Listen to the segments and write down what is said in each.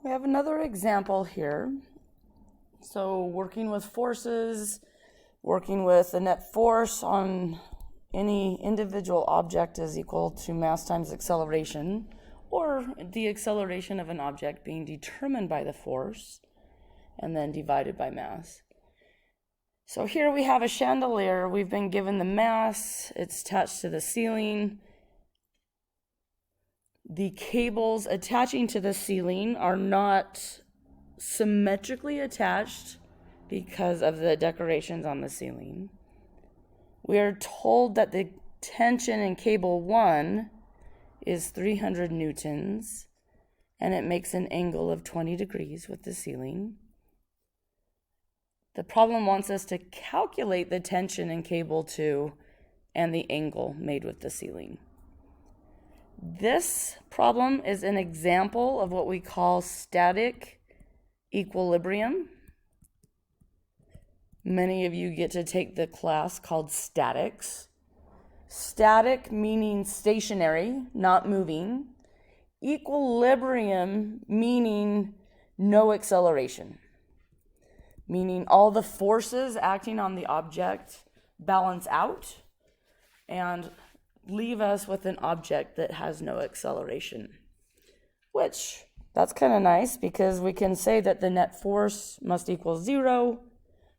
We have another example here. So working with forces, working with the net force on any individual object is equal to mass times acceleration, or the acceleration of an object being determined by the force and then divided by mass. So here we have a chandelier. We've been given the mass. It's attached to the ceiling. The cables attaching to the ceiling are not symmetrically attached because of the decorations on the ceiling. We are told that the tension in cable 1 is 300 newtons, and it makes an angle of 20 degrees with the ceiling. The problem wants us to calculate the tension in cable 2 and the angle made with the ceiling. This problem is an example of what we call static equilibrium. Many of you get to take the class called statics. Static meaning stationary, not moving. Equilibrium meaning no acceleration, meaning all the forces acting on the object balance out and leave us with an object that has no acceleration, which that's kind of nice because we can say that the net force must equal 0.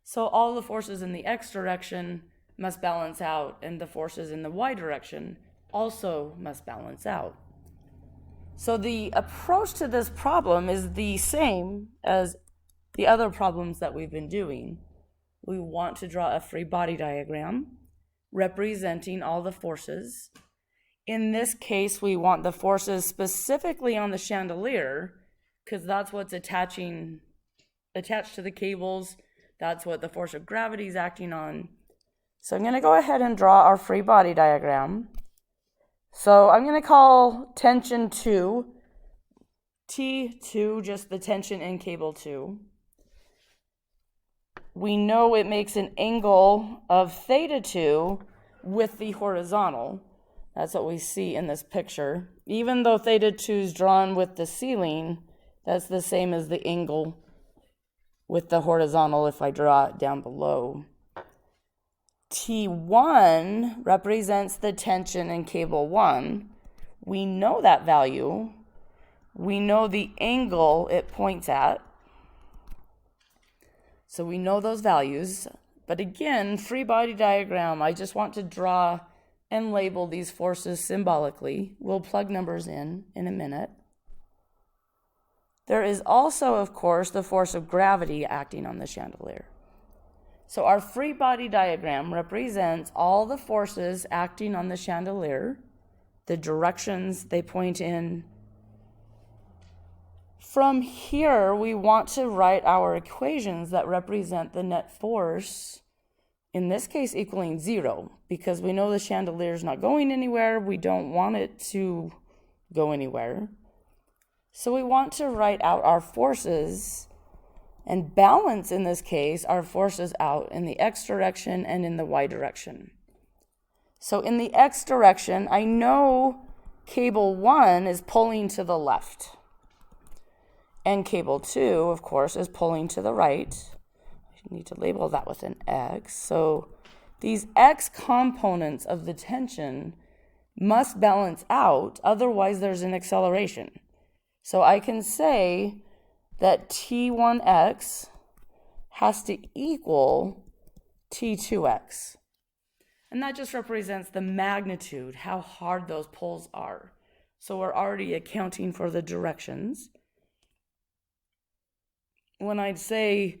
So all the forces in the x direction must balance out, and the forces in the y direction also must balance out. So the approach to this problem is the same as the other problems that we've been doing. We want to draw a free body diagram representing all the forces. In this case, we want the forces specifically on the chandelier because that's what's attached to the cables. That's what the force of gravity is acting on. So I'm going to go ahead and draw our free body diagram. So I'm going to call tension 2, T2, just the tension in cable 2. We know it makes an angle of theta 2 with the horizontal. That's what we see in this picture. Even though theta 2 is drawn with the ceiling, that's the same as the angle with the horizontal if I draw it down below. T1 represents the tension in cable 1. We know that value. We know the angle it points at. So we know those values. But again, free body diagram, I just want to draw and label these forces symbolically. We'll plug numbers in a minute. There is also, of course, the force of gravity acting on the chandelier. So our free body diagram represents all the forces acting on the chandelier, the directions they point in. From here, we want to write our equations that represent the net force, in this case equaling 0, because we know the chandelier is not going anywhere. We don't want it to go anywhere. So we want to write out our forces and balance, in this case, our forces out in the x direction and in the y direction. So in the x direction, I know cable 1 is pulling to the left. And cable 2, of course, is pulling to the right. I need to label that with an x. So these x components of the tension must balance out, otherwise there's an acceleration. So I can say that T1x has to equal T2x. And that just represents the magnitude, how hard those pulls are. So we're already accounting for the directions. When I say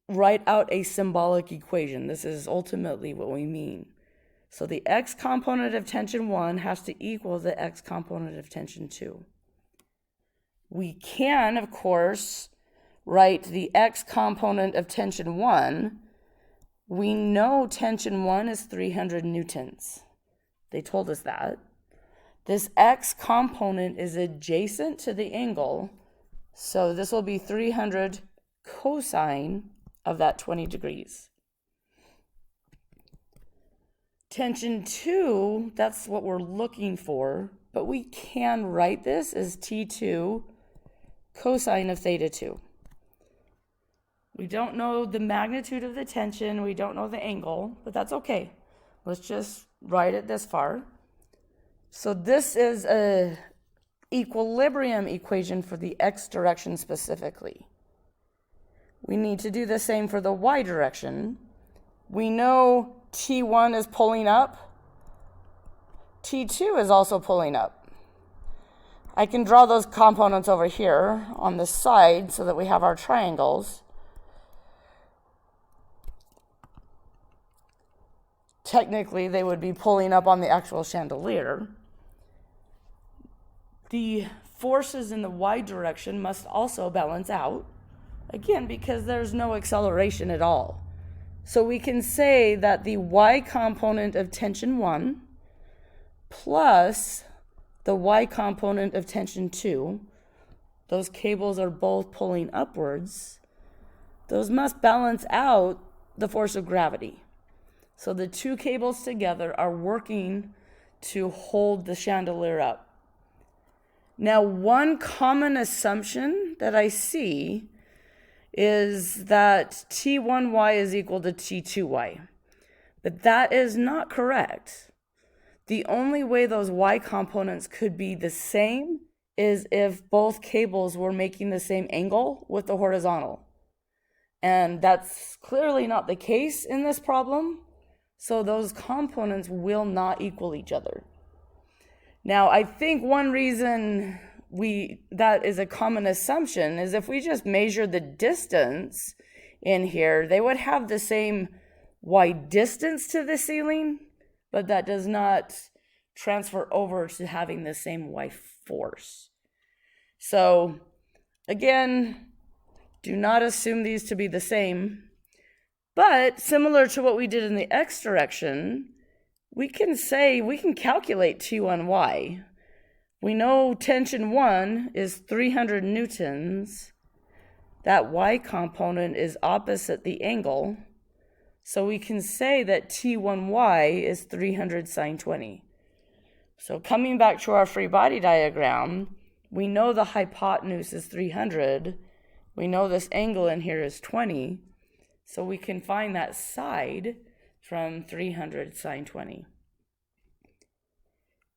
write out a symbolic equation, this is ultimately what we mean. So the x component of tension 1 has to equal the x component of tension 2. We can, of course, write the x component of tension 1. We know tension 1 is 300 newtons. They told us that. This x component is adjacent to the angle, so this will be 300 cosine of that 20 degrees. Tension 2, that's what we're looking for, but we can write this as T2 cosine of theta 2. We don't know the magnitude of the tension, we don't know the angle, but that's okay. Let's just write it this far. So this is a equilibrium equation for the x direction specifically. We need to do the same for the y direction. We know T1 is pulling up. T2 is also pulling up. I can draw those components over here on the side so that we have our triangles. Technically, they would be pulling up on the actual chandelier. The forces in the y direction must also balance out, again, because there's no acceleration at all. So we can say that the y component of tension 1 plus the y component of tension 2, those cables are both pulling upwards, those must balance out the force of gravity. So the two cables together are working to hold the chandelier up. Now, one common assumption that I see is that T1y is equal to T2y, but that is not correct. The only way those y components could be the same is if both cables were making the same angle with the horizontal. And that's clearly not the case in this problem. So those components will not equal each other. Now, I think one reason that is a common assumption is if we just measure the distance in here, they would have the same y distance to the ceiling, but that does not transfer over to having the same y force. So again, do not assume these to be the same. But similar to what we did in the x direction, we can calculate T1y. We know tension 1 is 300 newtons. That y component is opposite the angle. So we can say that T1y is 300 sine 20. So coming back to our free body diagram, we know the hypotenuse is 300. We know this angle in here is 20. So we can find that side from 300 sine 20.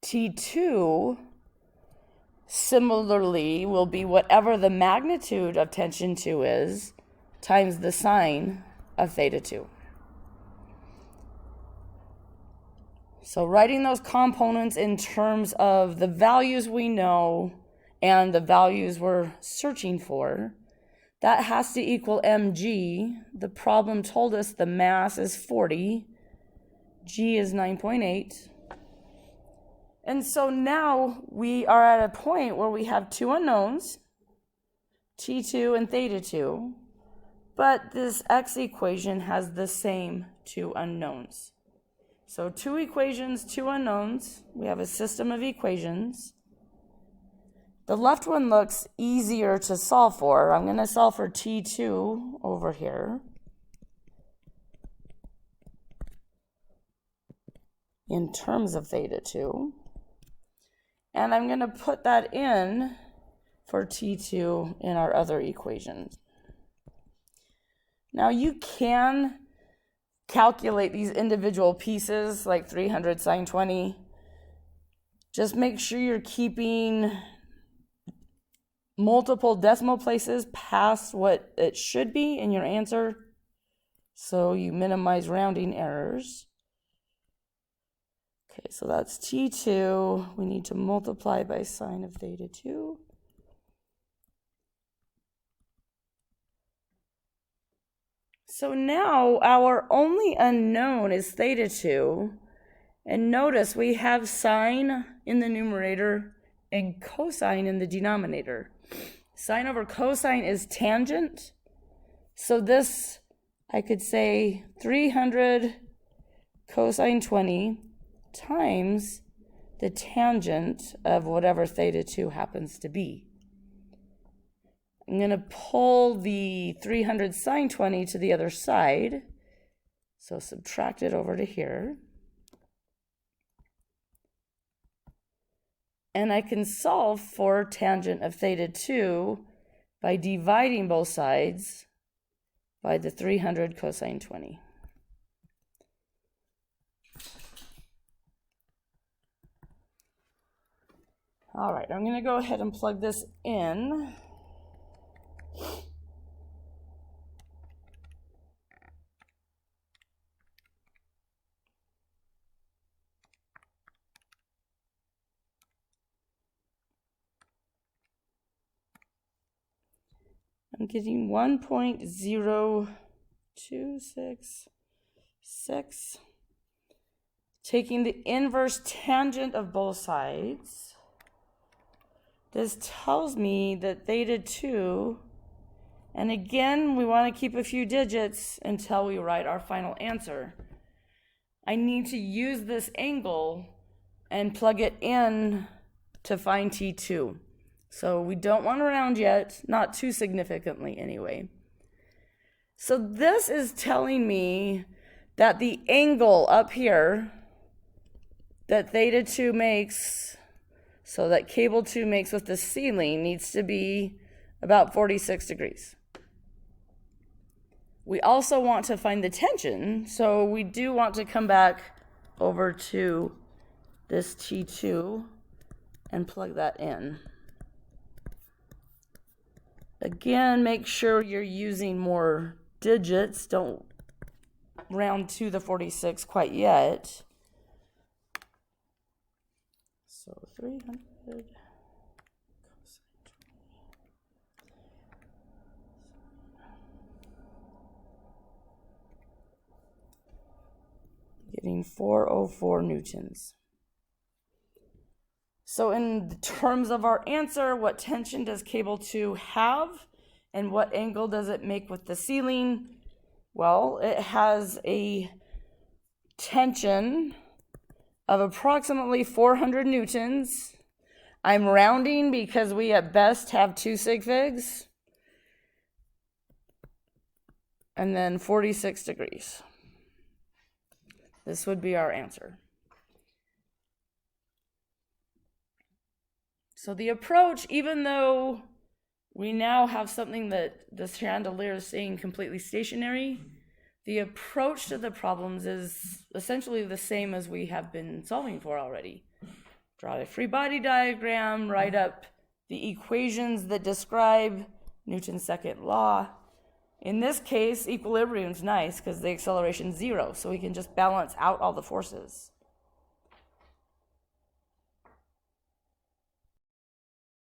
T2 similarly will be whatever the magnitude of tension 2 is times the sine of theta 2. So writing those components in terms of the values we know and the values we're searching for, that has to equal mg. The problem told us the mass is 40. G is 9.8. And so now we are at a point where we have two unknowns, T2 and theta 2, but this x equation has the same two unknowns. So two equations, two unknowns. We have a system of equations. The left one looks easier to solve for. I'm going to solve for T2 over here. In terms of theta 2. And I'm going to put that in for T2 in our other equations. Now you can calculate these individual pieces like 300 sine 20. Just make sure you're keeping multiple decimal places past what it should be in your answer, so you minimize rounding errors. Okay, so that's T2. We need to multiply by sine of theta 2. So now our only unknown is theta 2. And notice we have sine in the numerator and cosine in the denominator. Sine over cosine is tangent. So this, I could say 300 cosine 20 times the tangent of whatever theta 2 happens to be. I'm going to pull the 300 sine 20 to the other side. So subtract it over to here. And I can solve for tangent of theta 2 by dividing both sides by the 300 cosine 20. All right, I'm going to go ahead and plug this in. I'm getting 1.0266. Taking the inverse tangent of both sides. This tells me that theta 2, and again, we want to keep a few digits until we write our final answer. I need to use this angle and plug it in to find T2. So we don't want to round yet, not too significantly anyway. So this is telling me that the angle up here that theta 2 makes, so that cable 2 makes with the ceiling, needs to be about 46 degrees. We also want to find the tension, so we do want to come back over to this T2 and plug that in. Again, make sure you're using more digits. Don't round to the 46 quite yet. So 300 cosine 20. Getting 404 newtons. So in terms of our answer, what tension does cable 2 have, and what angle does it make with the ceiling? Well, it has a tension of approximately 400 newtons. I'm rounding because we at best have 2 sig figs. And then 46 degrees. This would be our answer. So the approach, even though we now have something that the chandelier is staying completely stationary, the approach to the problems is essentially the same as we have been solving for already. Draw a free body diagram, write up the equations that describe Newton's second law. In this case, equilibrium's nice because the acceleration is 0, so we can just balance out all the forces.